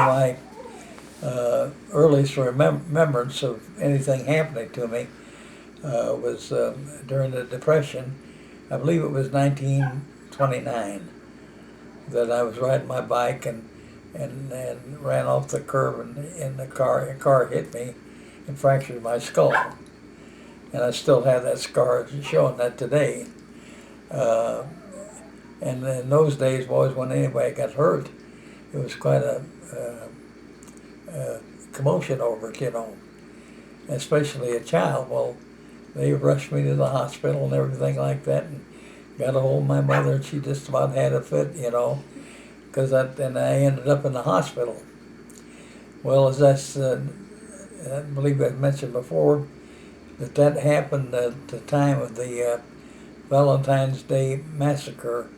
My earliest remembrance of anything happening to me was during the Depression. I believe it was 1929 that I was riding my bike and ran off the curb and a car hit me and fractured my skull. And I still have that scar showing that today. Uh, and in those days, boys, when anybody got hurt, it was quite a commotion over it, especially a child. Well, they rushed me to the hospital and everything like that, and got a hold of my mother, and she just about had a fit, because and I ended up in the hospital. Well, as I believe I mentioned before, that happened at the time of the Valentine's Day massacre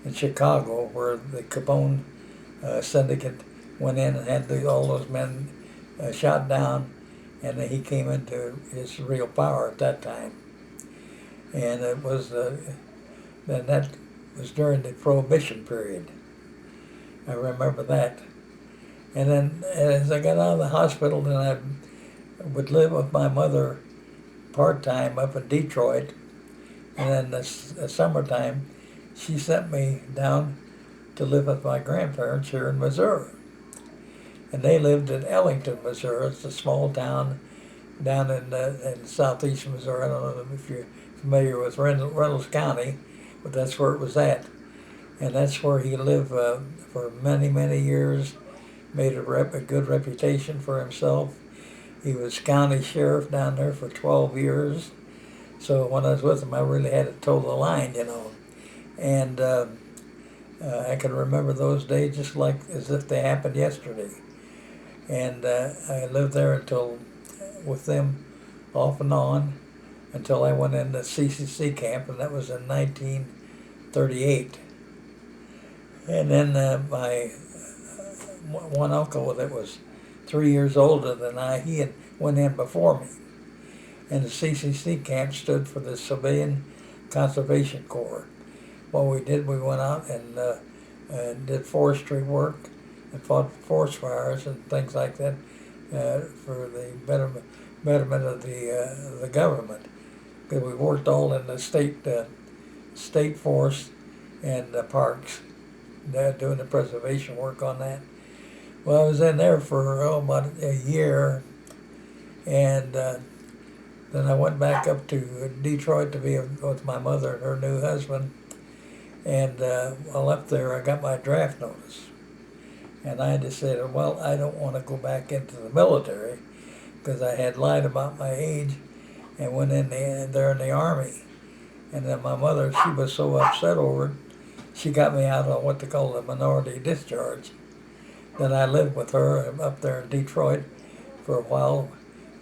in Chicago, where the Capone syndicate went in and had all those men shot down, and he came into his real power at that time. And it was then that was during the Prohibition period. I remember that. And then as I got out of the hospital, then I would live with my mother part-time up in Detroit. And then the summertime, she sent me down to live with my grandparents here in Missouri. And they lived in Ellington, Missouri. It's a small town down in southeast Missouri. I don't know if you're familiar with Reynolds County, but that's where it was at. And that's where he lived for many, many years, made a good reputation for himself. He was county sheriff down there for 12 years. So when I was with him, I really had to toe the line, And I can remember those days just like as if they happened yesterday. And I lived there with them off and on until I went into CCC camp, and that was in 1938. And then my one uncle that was 3 years older than I, he had went in before me. And the CCC camp stood for the Civilian Conservation Corps. What we did, we went out and did forestry work and fought forest fires and things like that for the betterment of the government. Because we worked all in the state forest and the parks, doing the preservation work on that. Well, I was in there for about a year, and then I went back up to Detroit to be with my mother and her new husband. And while up there, I got my draft notice. And I decided, well, I don't want to go back into the military because I had lied about my age and went in there in the Army. And then my mother, she was so upset over it, she got me out on what they call a minority discharge. Then I lived with her up there in Detroit for a while,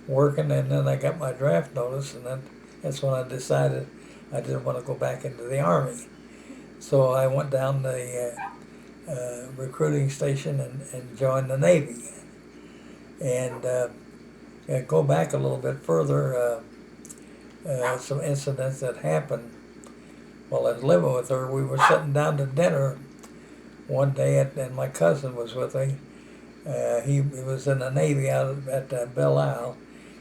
working, and then I got my draft notice, and then that's when I decided I didn't want to go back into the Army. So I went down the recruiting station and joined the Navy. And go back a little bit further, some incidents that happened while I was living with her. We were sitting down to dinner one day, and my cousin was with me. He was in the Navy out at Belle Isle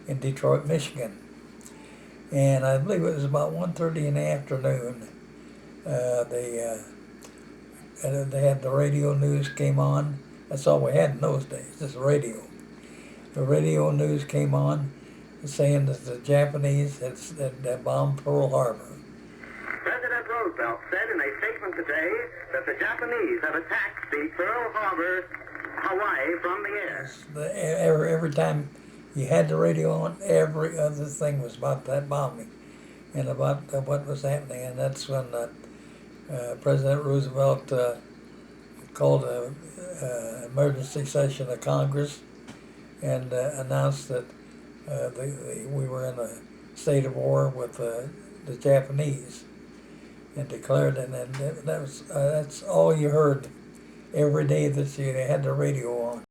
in Detroit, Michigan. And I believe it was about 1:30 in the afternoon. They had the radio news came on. That's all we had in those days, just radio. The radio news came on saying that the Japanese had bombed Pearl Harbor. President Roosevelt said in a statement today that the Japanese have attacked the Pearl Harbor, Hawaii, from the air. Every time you had the radio on, every other thing was about that bombing and about what was happening. And that's when President Roosevelt called an emergency session of Congress and announced that we were in a state of war with the Japanese, and declared, and that's all you heard every day that you had the radio on.